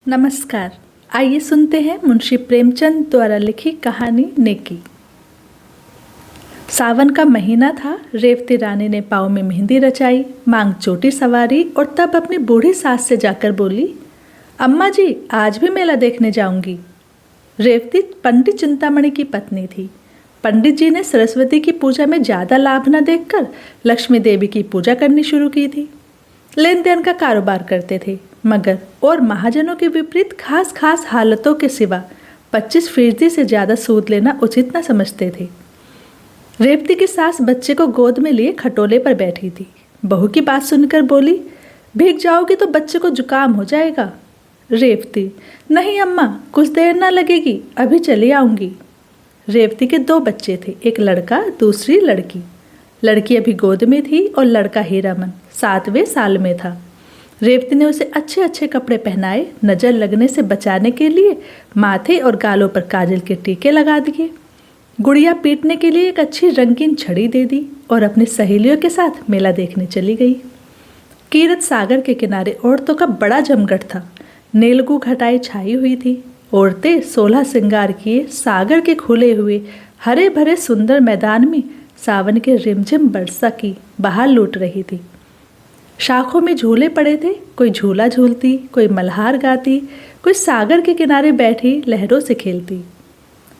नमस्कार। आइए सुनते हैं मुंशी प्रेमचंद द्वारा लिखी कहानी नेकी। सावन का महीना था। रेवती रानी ने पाँव में मेहंदी रचाई, मांग चोटी सवारी और तब अपनी बूढ़ी सास से जाकर बोली, अम्मा जी आज भी मेला देखने जाऊंगी। रेवती पंडित चिंतामणि की पत्नी थी। पंडित जी ने सरस्वती की पूजा में ज़्यादा लाभ न देखकर लक्ष्मी देवी की पूजा करनी शुरू की थी। लेन देन का कारोबार करते थे, मगर और महाजनों के विपरीत खास हालतों के सिवा 25% से ज़्यादा सूद लेना उचित न समझते थे। रेवती की सास बच्चे को गोद में लिए खटोले पर बैठी थी। बहू की बात सुनकर बोली, भीग जाओगी तो बच्चे को जुकाम हो जाएगा। रेवती, नहीं अम्मा, कुछ देर ना लगेगी, अभी चली आऊँगी। रेवती के 2 बच्चे थे, एक लड़का दूसरी लड़की। लड़की अभी गोद में थी और लड़का हीरामन 7वें साल में था। रेवती ने उसे अच्छे अच्छे कपड़े पहनाए, नज़र लगने से बचाने के लिए माथे और गालों पर काजल के टीके लगा दिए। गुड़िया पीटने के लिए एक अच्छी रंगीन छड़ी दे दी और अपनी सहेलियों के साथ मेला देखने चली गई। कीरत सागर के किनारे औरतों का बड़ा जमघट था। नेलगू घटाई छाई हुई थी। औरतें 16 श्रृंगार किए सागर के खुले हुए हरे भरे सुंदर मैदान में सावन के रिमझिम बरसा की बहार लूट रही थी। शाखों में झूले पड़े थे, कोई झूला झूलती, कोई मल्हार गाती, कोई सागर के किनारे बैठी लहरों से खेलती।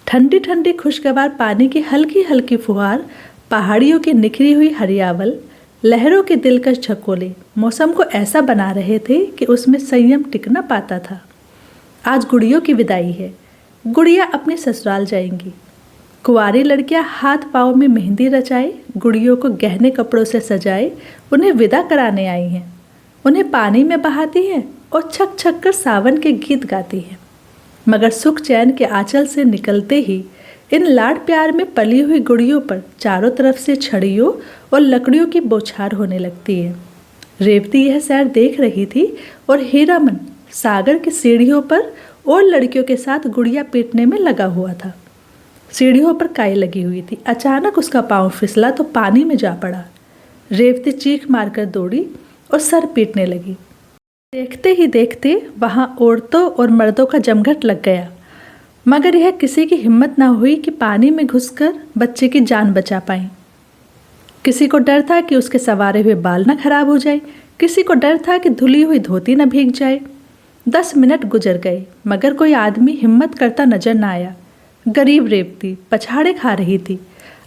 ठंडी ठंडी खुशगवार पानी की हल्की हल्की फुहार, पहाड़ियों की निखरी हुई हरियावल, लहरों के दिलकश झकोले मौसम को ऐसा बना रहे थे कि उसमें संयम टिक न पाता था। आज गुड़ियों की विदाई है। गुड़िया अपने ससुराल जाएंगी। कुंवारी लड़कियां हाथ पाँव में मेहंदी रचाए, गुड़ियों को गहने कपड़ों से सजाए उन्हें विदा कराने आई हैं। उन्हें पानी में बहाती हैं और छक छक कर सावन के गीत गाती हैं। मगर सुख चैन के आंचल से निकलते ही इन लाड प्यार में पली हुई गुड़ियों पर चारों तरफ से छड़ियों और लकड़ियों की बौछार होने लगती है। रेवती यह सैर देख रही थी और हीरामन सागर की सीढ़ियों पर और लड़कियों के साथ गुड़िया पीटने में लगा हुआ था। सीढ़ियों पर काई लगी हुई थी। अचानक उसका पांव फिसला तो पानी में जा पड़ा। रेवती चीख मारकर दौड़ी और सर पीटने लगी। देखते ही देखते वहां औरतों और मर्दों का जमघट लग गया, मगर यह किसी की हिम्मत ना हुई कि पानी में घुसकर बच्चे की जान बचा पाए। किसी को डर था कि उसके संवारे हुए बाल न खराब हो जाए, किसी को डर था कि धुली हुई धोती न भीग जाए। 10 मिनट गुजर गए, मगर कोई आदमी हिम्मत करता नजर न आया। गरीब रेवती पछाड़े खा रही थी।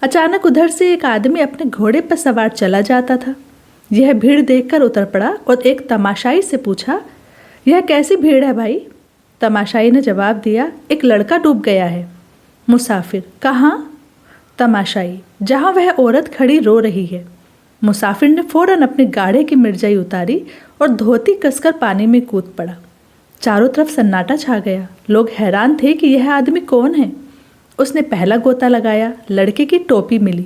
अचानक उधर से एक आदमी अपने घोड़े पर सवार चला जाता था। यह भीड़ देखकर उतर पड़ा और एक तमाशाई से पूछा, यह कैसी भीड़ है भाई? तमाशाई ने जवाब दिया, एक लड़का डूब गया है। मुसाफिर, कहाँ? तमाशाई, जहाँ वह औरत खड़ी रो रही है। मुसाफिर ने फौरन अपने गाढ़े की मिर्जाई उतारी और धोती कसकर पानी में कूद पड़ा। चारों तरफ सन्नाटा छा गया। लोग हैरान थे कि यह आदमी कौन है। उसने पहला गोता लगाया, लड़के की टोपी मिली।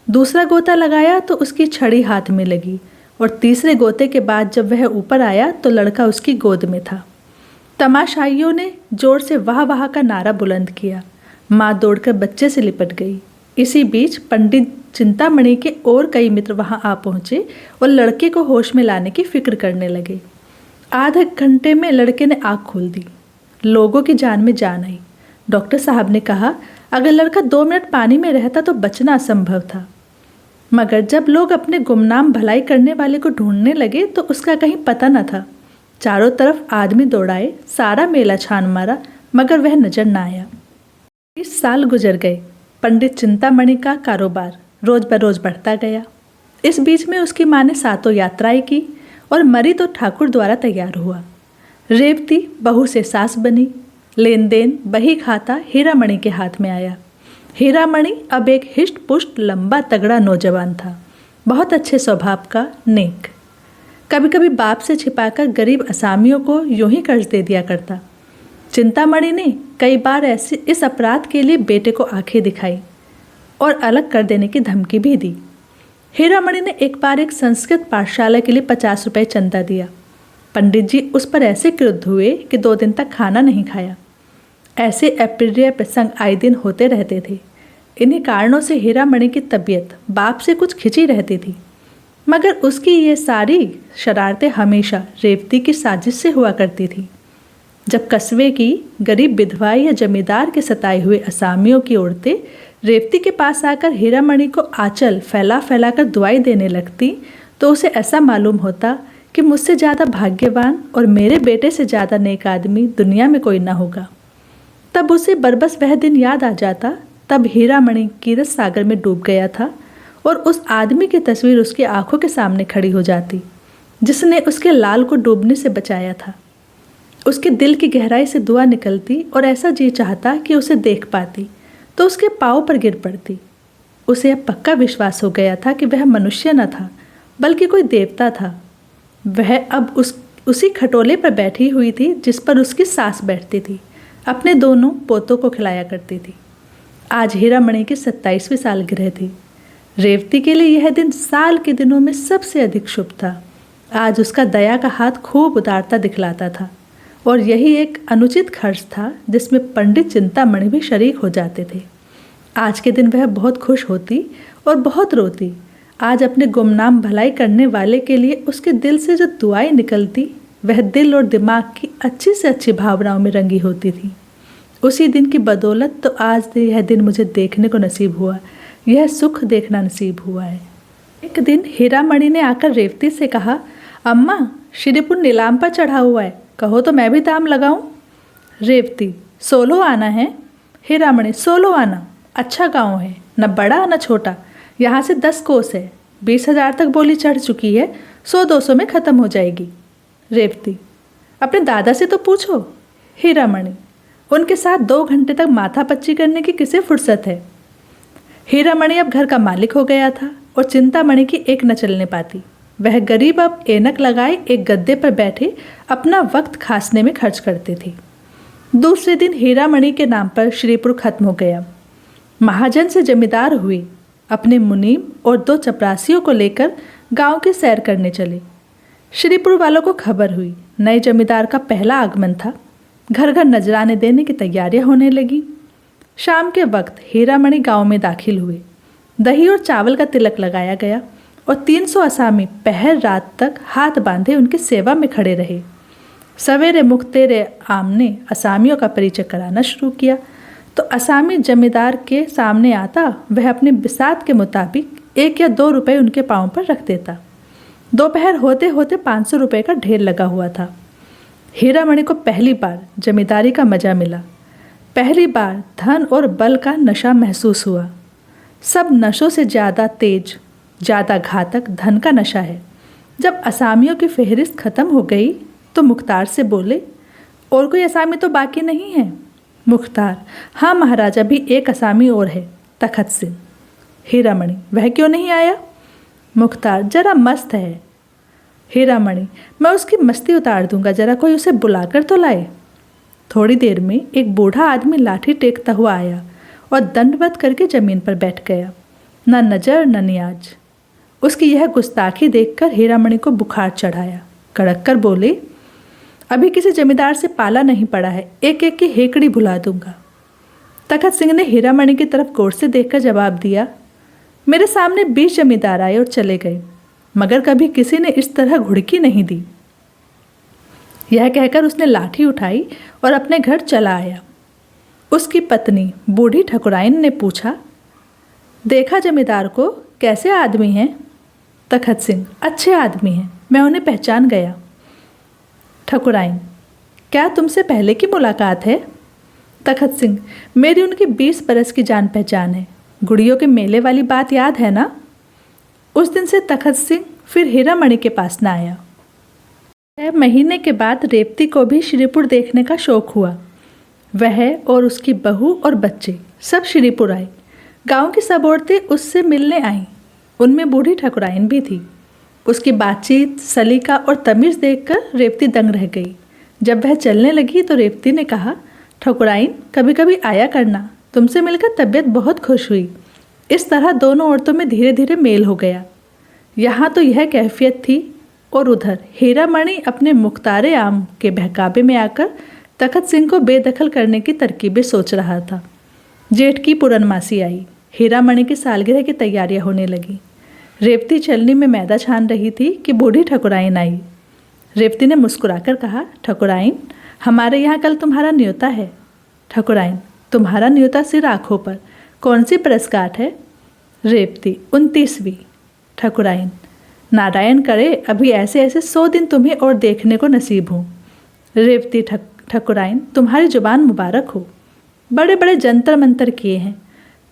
दूसरा गोता लगाया तो उसकी छड़ी हाथ में लगी और तीसरे गोते के बाद जब वह ऊपर आया तो लड़का उसकी गोद में था। तमाशाइयों ने जोर से वाह वाह का नारा बुलंद किया। माँ दौड़कर बच्चे से लिपट गई। इसी बीच पंडित चिंतामणि के और कई मित्र वहां आ पहुंचे और लड़के को होश में लाने की फिक्र करने लगे। आधे घंटे में लड़के ने आँख खोल दी। लोगों की जान में जान आई। डॉक्टर साहब ने कहा, अगर लड़का 2 मिनट पानी में रहता तो बचना असंभव था। मगर जब लोग अपने गुमनाम भलाई करने वाले को ढूंढने लगे तो उसका कहीं पता न था। चारों तरफ आदमी दौड़ाए, सारा मेला छान मारा, मगर वह नजर न आया। 20 साल गुजर गए। पंडित चिंतामणि का कारोबार रोज बरोज बढ़ता गया। इस बीच में उसकी माँ ने 7 यात्राएं की और मरी तो ठाकुर द्वारा तैयार हुआ। रेवती बहू से सास बनी। लेन देन बही खाता हीरामणि के हाथ में आया। हीरामणि अब एक हिष्ट पुष्ट लंबा तगड़ा नौजवान था, बहुत अच्छे स्वभाव का, नेक। कभी कभी बाप से छिपाकर गरीब असामियों को यूं ही कर्ज दे दिया करता। चिंतामणि ने कई बार ऐसे इस अपराध के लिए बेटे को आंखें दिखाई और अलग कर देने की धमकी भी दी। हीरामणि ने एक बार एक संस्कृत पाठशाला के लिए 50 रुपये चंदा दिया। पंडित जी उस पर ऐसे क्रुद्ध हुए कि 2 दिन तक खाना नहीं खाया। ऐसे अप्रिय प्रसंग आए दिन होते रहते थे। इन्हीं कारणों से हीरामणि की तबीयत बाप से कुछ खिंची रहती थी, मगर उसकी ये सारी शरारतें हमेशा रेवती की साजिश से हुआ करती थी। जब कस्बे की गरीब विधवा या जमींदार के सताए हुए असामियों की औरतें रेवती के पास आकर हीरामणि को आंचल फैला फैला कर दुआई देने लगती तो उसे ऐसा मालूम होता कि मुझसे ज़्यादा भाग्यवान और मेरे बेटे से ज़्यादा नेक आदमी दुनिया में कोई ना होगा। तब उसे बरबस वह दिन याद आ जाता तब हीरामणि कीरत सागर में डूब गया था और उस आदमी की तस्वीर उसकी आंखों के सामने खड़ी हो जाती जिसने उसके लाल को डूबने से बचाया था। उसके दिल की गहराई से दुआ निकलती और ऐसा जी चाहता कि उसे देख पाती तो उसके पाँव पर गिर पड़ती। उसे अब पक्का विश्वास हो गया था कि वह मनुष्य न था बल्कि कोई देवता था। वह अब उसी खटोले पर बैठी हुई थी जिस पर उसकी सास बैठती थी, अपने दोनों पोतों को खिलाया करती थी। आज हीरामणि की 27वीं सालगिरह थी। रेवती के लिए यह दिन साल के दिनों में सबसे अधिक शुभ था। आज उसका दया का हाथ खूब उदारता दिखलाता था और यही एक अनुचित खर्च था जिसमें पंडित चिंतामणि भी शरीक हो जाते थे। आज के दिन वह बहुत खुश होती और बहुत रोती। आज अपने गुमनाम भलाई करने वाले के लिए उसके दिल से जो दुआएं निकलती वह दिल और दिमाग की अच्छी से अच्छी भावनाओं में रंगी होती थी। उसी दिन की बदौलत तो आज यह दिन मुझे देखने को नसीब हुआ, यह सुख देखना नसीब हुआ है। एक दिन हीरामणि ने आकर रेवती से कहा, अम्मा श्रीपुर नीलाम पर चढ़ा हुआ है, कहो तो मैं भी दाम लगाऊं। रेवती, 16 आना है। हीरामणि, 16 आना, अच्छा गांव है, न बड़ा न छोटा, यहाँ से 10 कोस है, 20,000 तक बोली चढ़ चुकी है, 100-200 में ख़त्म हो जाएगी। रेवती, अपने दादा से तो पूछो। हीरामणि, उनके साथ 2 घंटे तक माथा पच्ची करने की किसे फुर्सत है। हीरामणि अब घर का मालिक हो गया था और चिंतामणि की एक न चलने पाती। वह गरीब अब ऐनक लगाए एक गद्दे पर बैठे अपना वक्त खांसने में खर्च करते थे। दूसरे दिन हीरामणि के नाम पर श्रीपुर खत्म हो गया। महाजन से जमींदार हुए, अपने मुनीम और 2 चपरासियों को लेकर गांव की सैर करने चले। श्रीपुर वालों को खबर हुई नए जमींदार का पहला आगमन था। घर घर नजराने देने की तैयारियां होने लगी। शाम के वक्त हीरामणि गांव में दाखिल हुए। दही और चावल का तिलक लगाया गया और 300 असामी पहर रात तक हाथ बांधे उनकी सेवा में खड़े रहे। सवेरे मुख्तेरे आम ने असामियों का परिचय कराना शुरू किया तो असामी जमींदार के सामने आता वह अपने बिसात के मुताबिक 1 या 2 रुपए उनके पाँव पर रख देता। दोपहर होते होते 500 रुपये का ढेर लगा हुआ था। हीरामणि को पहली बार जमींदारी का मजा मिला। पहली बार धन और बल का नशा महसूस हुआ। सब नशों से ज़्यादा तेज, ज़्यादा घातक धन का नशा है। जब असामियों की फहरिस्त ख़त्म हो गई तो मुख्तार से बोले, और कोई असामी तो बाकी नहीं है। मुख्तार, हाँ महाराजा, भी एक असामी और है, तखत सिंह। हीरामणि, वह क्यों नहीं आया। मुख्तार, जरा मस्त है। हीरामणि, मैं उसकी मस्ती उतार दूंगा, जरा कोई उसे बुलाकर तो लाए। थोड़ी देर में एक बूढ़ा आदमी लाठी टेकता हुआ आया और दंडवत करके जमीन पर बैठ गया। न नजर न नियाज। उसकी यह गुस्ताखी देखकर हीरामणि को बुखार चढ़ाया। कड़क कर बोले, अभी किसी जमींदार से पाला नहीं पड़ा है, एक एक की हेकड़ी भुला दूंगा। तखत सिंह ने हीरामणि की तरफ गौर से देखकर जवाब दिया, मेरे सामने 20 जमींदार आए और चले गए, मगर कभी किसी ने इस तरह घुड़की नहीं दी। यह कहकर उसने लाठी उठाई और अपने घर चला आया। उसकी पत्नी बूढ़ी ठकुराइन ने पूछा, देखा जमींदार को, कैसे आदमी हैं। तखत सिंह, अच्छे आदमी हैं, मैं उन्हें पहचान गया। ठकुराइन, क्या तुमसे पहले की मुलाकात है। तखत सिंह, मेरी उनकी 20 बरस की जान पहचान है। गुड़ियों के मेले वाली बात याद है ना। उस दिन से तखत सिंह फिर हीरामणि के पास न आया। 6 महीने के बाद रेवती को भी श्रीपुर देखने का शौक हुआ। वह और उसकी बहू और बच्चे सब श्रीपुर आए। गांव की सब औरतें उससे मिलने आईं। उनमें बूढ़ी ठकुराइन भी थी। उसकी बातचीत, सलीका और तमीज़ देखकर रेवती दंग रह गई। जब वह चलने लगी तो रेवती ने कहा, ठकुराइन, कभी कभी आया करना, तुमसे मिलकर तबीयत बहुत खुश हुई। इस तरह दोनों औरतों में धीरे धीरे मेल हो गया। यहाँ तो यह कैफियत थी और उधर हीरामणि अपने मुख्तारे आम के बहकावे में आकर तखत सिंह को बेदखल करने की तरकीबें सोच रहा था। जेठ की पूर्णमासी आई। हीरामणि की सालगिरह की तैयारियां होने लगी। रेवती चलनी में मैदा छान रही थी कि बूढ़ी ठकुराइन आई। रेवती ने मुस्कुराकर कहा, ठकुराइन, हमारे यहाँ कल तुम्हारा न्योता है। ठकुराइन, तुम्हारा न्योता सिर आँखों पर, कौन सी बरसगांठ है? रेवती, 29वीं। ठकुराइन, नारायण करे अभी ऐसे ऐसे 100 दिन तुम्हें और देखने को नसीब हो। रेवती, ठकुराइन, तुम्हारी जुबान मुबारक हो, बड़े बड़े जंतर मंतर किए हैं,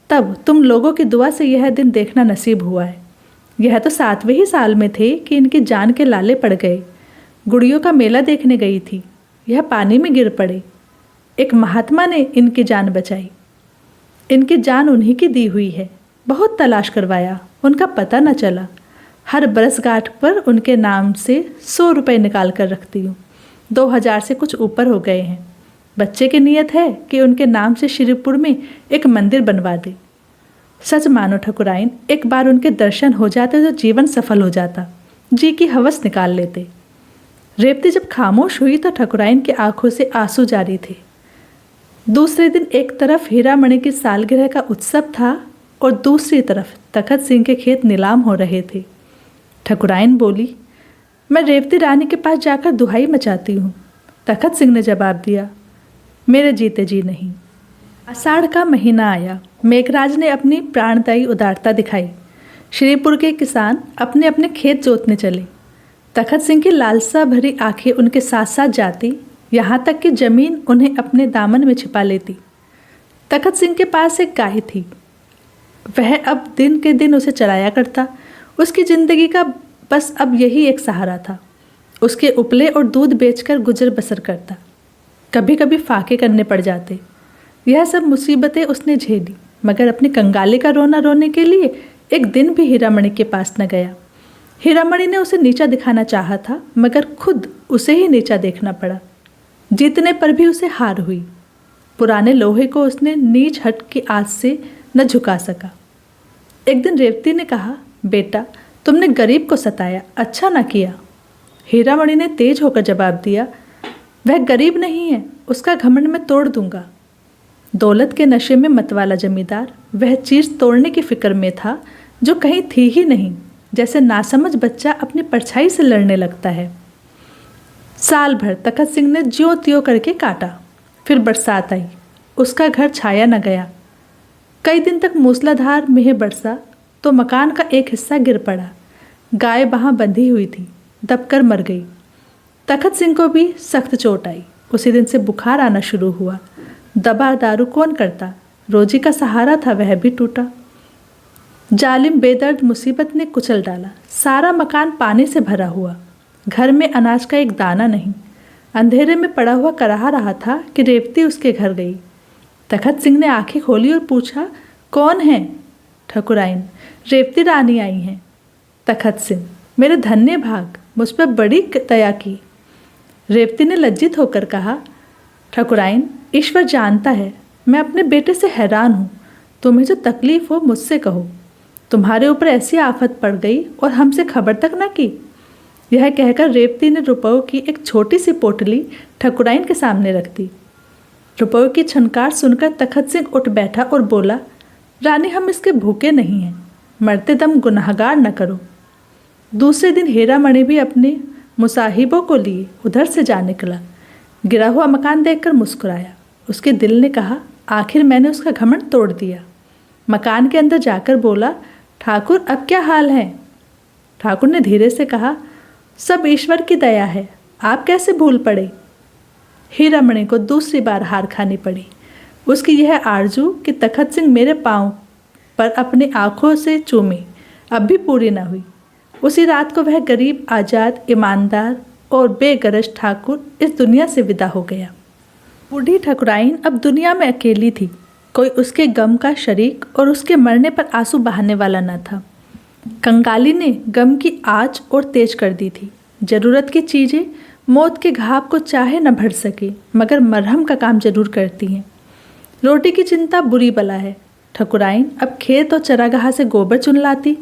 तब तुम लोगों की दुआ से यह दिन देखना नसीब हुआ है। यह तो 7वें ही साल में थे कि इनकी जान के लाले पड़ गए। गुड़ियों का मेला देखने गई थी, यह पानी में गिर पड़े। एक महात्मा ने इनकी जान बचाई। इनकी जान उन्हीं की दी हुई है। बहुत तलाश करवाया, उनका पता न चला। हर बरसगांठ पर उनके नाम से 100 रुपये निकाल कर रखती हूँ। 2000 से कुछ ऊपर हो गए हैं। बच्चे की नीयत है कि उनके नाम से श्रीपुर में एक मंदिर बनवा दे। सच मानो ठकुराइन, एक बार उनके दर्शन हो जाते तो जीवन सफल हो जाता, जी की हवस निकाल लेते। रेवती जब खामोश हुई तो ठकुराइन की आंखों से आंसू जारी थे। दूसरे दिन एक तरफ हीरामणि की सालगिरह का उत्सव था और दूसरी तरफ तखत सिंह के खेत नीलाम हो रहे थे। ठकुराइन बोली, मैं रेवती रानी के पास जाकर दुहाई मचाती हूँ। तखत सिंह ने जवाब दिया, मेरे जीते जी नहीं। आषाढ़ का महीना आया। मेघराज ने अपनी प्राणदायी उदारता दिखाई। श्रीपुर के किसान अपने अपने खेत जोतने चले। तखत सिंह की लालसा भरी आंखें उनके साथ साथ जाती, यहाँ तक कि जमीन उन्हें अपने दामन में छिपा लेती। तखत सिंह के पास एक गाय थी। वह अब दिन के दिन उसे चराया करता। उसकी जिंदगी का बस अब यही एक सहारा था। उसके उपले और दूध बेचकर गुजर बसर करता। कभी कभी फाके करने पड़ जाते। यह सब मुसीबतें उसने झेली, मगर अपनी कंगाली का रोना रोने के लिए एक दिन भी हीरामणि के पास न गया। हीरामणि ने उसे नीचा दिखाना चाहा था, मगर खुद उसे ही नीचा देखना पड़ा। जीतने पर भी उसे हार हुई। पुराने लोहे को उसने नीच हट की आस से न झुका सका। एक दिन रेवती ने कहा, बेटा, तुमने गरीब को सताया, अच्छा न किया। हीरामणि ने तेज होकर जवाब दिया, वह गरीब नहीं है, उसका घमंड मैं तोड़ दूंगा। दौलत के नशे में मतवाला जमींदार वह चीज तोड़ने की फिक्र में था जो कहीं थी ही नहीं, जैसे नासमझ बच्चा अपनी परछाई से लड़ने लगता है। साल भर तखत सिंह ने ज्यों त्यों करके काटा। फिर बरसात आई, उसका घर छाया न गया। कई दिन तक मूसलाधार मेह बरसा तो मकान का एक हिस्सा गिर पड़ा। गाय वहाँ बंधी हुई थी, दबकर मर गई। तखत सिंह को भी सख्त चोट आई। उसी दिन से बुखार आना शुरू हुआ। दवा दारू कौन करता, रोजी का सहारा था वह भी टूटा। जालिम बेदर्द मुसीबत ने कुचल डाला। सारा मकान पानी से भरा हुआ। घर में अनाज का एक दाना नहीं। अंधेरे में पड़ा हुआ कराह रहा था कि रेवती उसके घर गई। तखत सिंह ने आंखें खोली और पूछा, कौन है? ठकुराइन, रेवती रानी आई हैं। तखत सिंह, मेरे धन्य भाग, मुझ पर बड़ी दया की। रेवती ने लज्जित होकर कहा, ठकुराइन, ईश्वर जानता है मैं अपने बेटे से हैरान हूँ। तुम्हें जो तकलीफ हो मुझसे कहो। तुम्हारे ऊपर ऐसी आफत पड़ गई और हमसे खबर तक न की। यह कहकर रेवती ने रुपयों की एक छोटी सी पोटली ठकुराइन के सामने रख दी। रुपयों की छनकार सुनकर तखत सिंह उठ बैठा और बोला, रानी, हम इसके भूखे नहीं हैं, मरते दम गुनाहगार न करो। दूसरे दिन हीरामणि भी अपने मुसाहिबों को लिए उधर से जा निकला। गिरा हुआ मकान देखकर मुस्कुराया। उसके दिल ने कहा, आखिर मैंने उसका घमंड तोड़ दिया। मकान के अंदर जाकर बोला, ठाकुर, अब क्या हाल है? ठाकुर ने धीरे से कहा, सब ईश्वर की दया है, आप कैसे भूल पड़े? हीरामणि को दूसरी बार हार खानी पड़ी। उसकी यह आरजू कि तखत सिंह मेरे पाँव पर अपनी आँखों से चूमे अब भी पूरी न हुई। उसी रात को वह गरीब, आज़ाद, ईमानदार और बेगरज ठाकुर इस दुनिया से विदा हो गया। बूढ़ी ठकुराइन अब दुनिया में अकेली थी। कोई उसके गम का शरीक और उसके मरने पर आंसू बहाने वाला न था। कंगाली ने गम की आँच और तेज कर दी थी। ज़रूरत की चीज़ें मौत के घाव को चाहे न भर सके, मगर मरहम का काम जरूर करती हैं। रोटी की चिंता बुरी बला है। ठकुराइन अब खेत और चरागाह से गोबर चुन लाती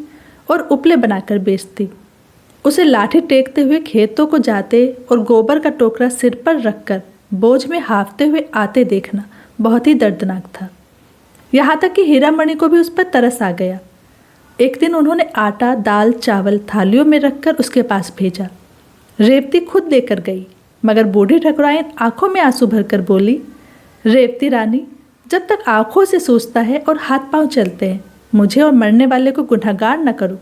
और उपले बनाकर बेचती। उसे लाठी टेकते हुए खेतों को जाते और गोबर का टोकरा सिर पर रखकर बोझ में हाफते हुए आते देखना बहुत ही दर्दनाक था। यहाँ तक कि हीरामणि को भी उस पर तरस आ गया। एक दिन उन्होंने आटा, दाल, चावल थालियों में रखकर उसके पास भेजा। रेवती खुद लेकर गई, मगर बूढ़ी ठकुराइन आंखों में आंसू भरकर बोली, रेवती रानी, जब तक आंखों से सोचता है और हाथ पांव चलते हैं, मुझे और मरने वाले को गुनहगार न करो।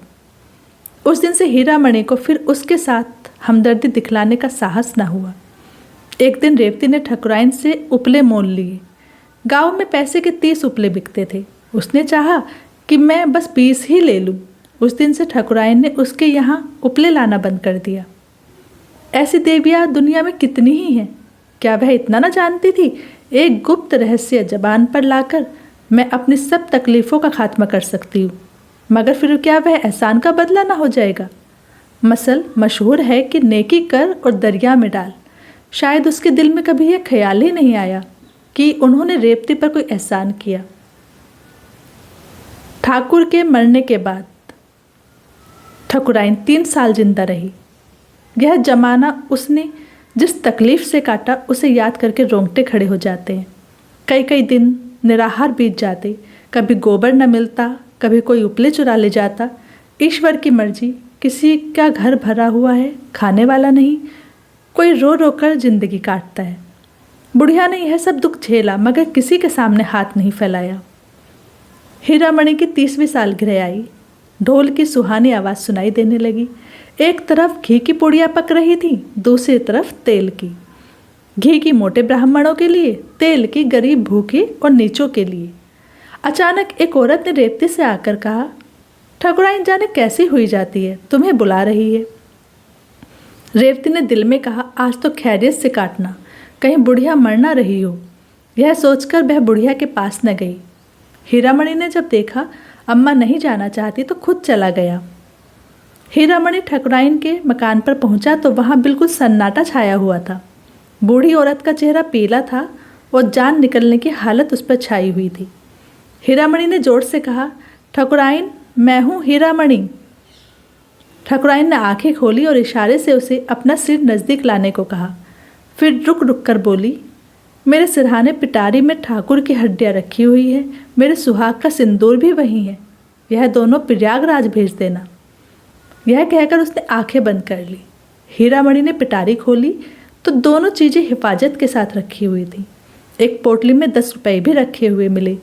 उस दिन से हीरामणि को फिर उसके साथ हमदर्दी दिखलाने का साहस न हुआ। एक दिन रेवती ने ठकुराइन से उपले मोल लिए। गांव में पैसे के 30 उपले बिकते थे। उसने चाहा कि मैं बस 20 ही ले लूं। उस दिन से ठकुराइन ने उसके यहाँ उपले लाना बंद कर दिया। ऐसी देवियाँ दुनिया में कितनी ही हैं। क्या वह इतना न जानती थी, एक गुप्त रहस्य जबान पर लाकर मैं अपनी सब तकलीफ़ों का खात्मा कर सकती हूँ, मगर फिर क्या वह एहसान का बदला ना हो जाएगा। मसल मशहूर है कि नेकी कर और दरिया में डाल। शायद उसके दिल में कभी यह ख्याल ही नहीं आया कि उन्होंने रेवती पर कोई एहसान किया। ठाकुर के मरने के बाद ठकुराइन 3 साल जिंदा रही। यह जमाना उसने जिस तकलीफ़ से काटा उसे याद करके रोंगटे खड़े हो जाते हैं। कई कई दिन निराहार बीत जाते। कभी गोबर न मिलता, कभी कोई उपले चुरा ले जाता। ईश्वर की मर्जी, किसी का घर भरा हुआ है, खाने वाला नहीं, कोई रो रो कर जिंदगी काटता है। बुढ़िया ने यह सब दुख झेला, मगर किसी के सामने हाथ नहीं फैलाया। हीरामणि की 30वीं सालगिरह आई। ढोल की सुहानी आवाज़ सुनाई देने लगी। एक तरफ घी की पुड़िया पक रही थी, दूसरी तरफ तेल की। घी की मोटे ब्राह्मणों के लिए, तेल की गरीब भूखे और नीचों के लिए। अचानक एक औरत ने रेवती से आकर कहा, ठकुराइन जाने कैसी हुई जाती है, तुम्हें बुला रही है। रेवती ने दिल में कहा, आज तो खैरियत से काटना, कहीं बुढ़िया मर ना रही हो। यह सोचकर वह बुढ़िया के पास न गई। हीरामणि ने जब देखा अम्मा नहीं जाना चाहती तो खुद चला गया। हीरामणि ठकुराइन के मकान पर पहुंचा तो वहां बिल्कुल सन्नाटा छाया हुआ था। बूढ़ी औरत का चेहरा पीला था और जान निकलने की हालत उस पर छाई हुई थी। हीरामणि ने जोर से कहा, ठकुराइन, मैं हूँ हीरामणि। ठकुराइन ने आंखें खोली और इशारे से उसे अपना सिर नज़दीक लाने को कहा। फिर रुक रुक कर बोली, मेरे सिरहाने पिटारी में ठाकुर की हड्डियाँ रखी हुई है, मेरे सुहाग का सिंदूर भी वहीं है, यह दोनों प्रयागराज भेज देना। यह कहकर उसने आंखें बंद कर ली। हीरामणि ने पिटारी खोली तो दोनों चीज़ें हिफाजत के साथ रखी हुई थी। एक पोटली में 10 रुपये भी रखे हुए मिले।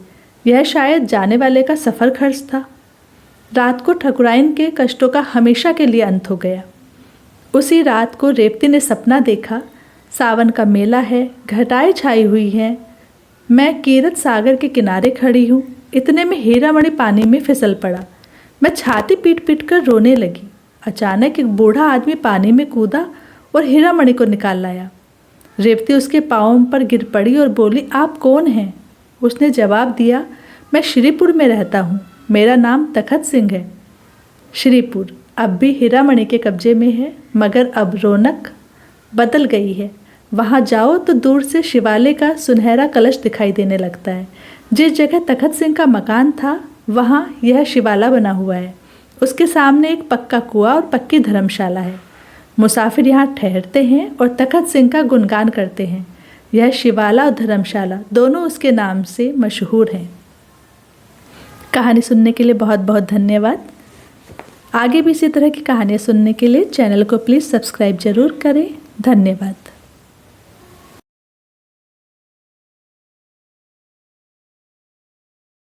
यह शायद जाने वाले का सफ़र खर्च था। रात को ठकुराइन के कष्टों का हमेशा के लिए अंत हो गया। उसी रात को रेवती ने सपना देखा, सावन का मेला है, घटाएं छाई हुई हैं, मैं कीरत सागर के किनारे खड़ी हूँ। इतने में हीरामणि पानी में फिसल पड़ा। मैं छाती पीट पीट कर रोने लगी। अचानक एक बूढ़ा आदमी पानी में कूदा और हीरामणि को निकाल लाया। रेवती उसके पाँव पर गिर पड़ी और बोली, आप कौन हैं? उसने जवाब दिया, मैं श्रीपुर में रहता हूँ, मेरा नाम तखत सिंह है। श्रीपुर अब भी हीरामणि के कब्जे में है, मगर अब रौनक बदल गई है। वहाँ जाओ तो दूर से शिवालय का सुनहरा कलश दिखाई देने लगता है। जिस जगह तखत सिंह का मकान था वहाँ यह शिवाला बना हुआ है। उसके सामने एक पक्का कुआं और पक्की धर्मशाला है। मुसाफिर यहाँ ठहरते हैं और तखत सिंह का गुणगान करते हैं। यह शिवाला और धर्मशाला दोनों उसके नाम से मशहूर हैं। कहानी सुनने के लिए बहुत बहुत धन्यवाद। आगे भी इसी तरह की कहानियाँ सुनने के लिए चैनल को प्लीज़ सब्सक्राइब ज़रूर करें। धन्यवाद।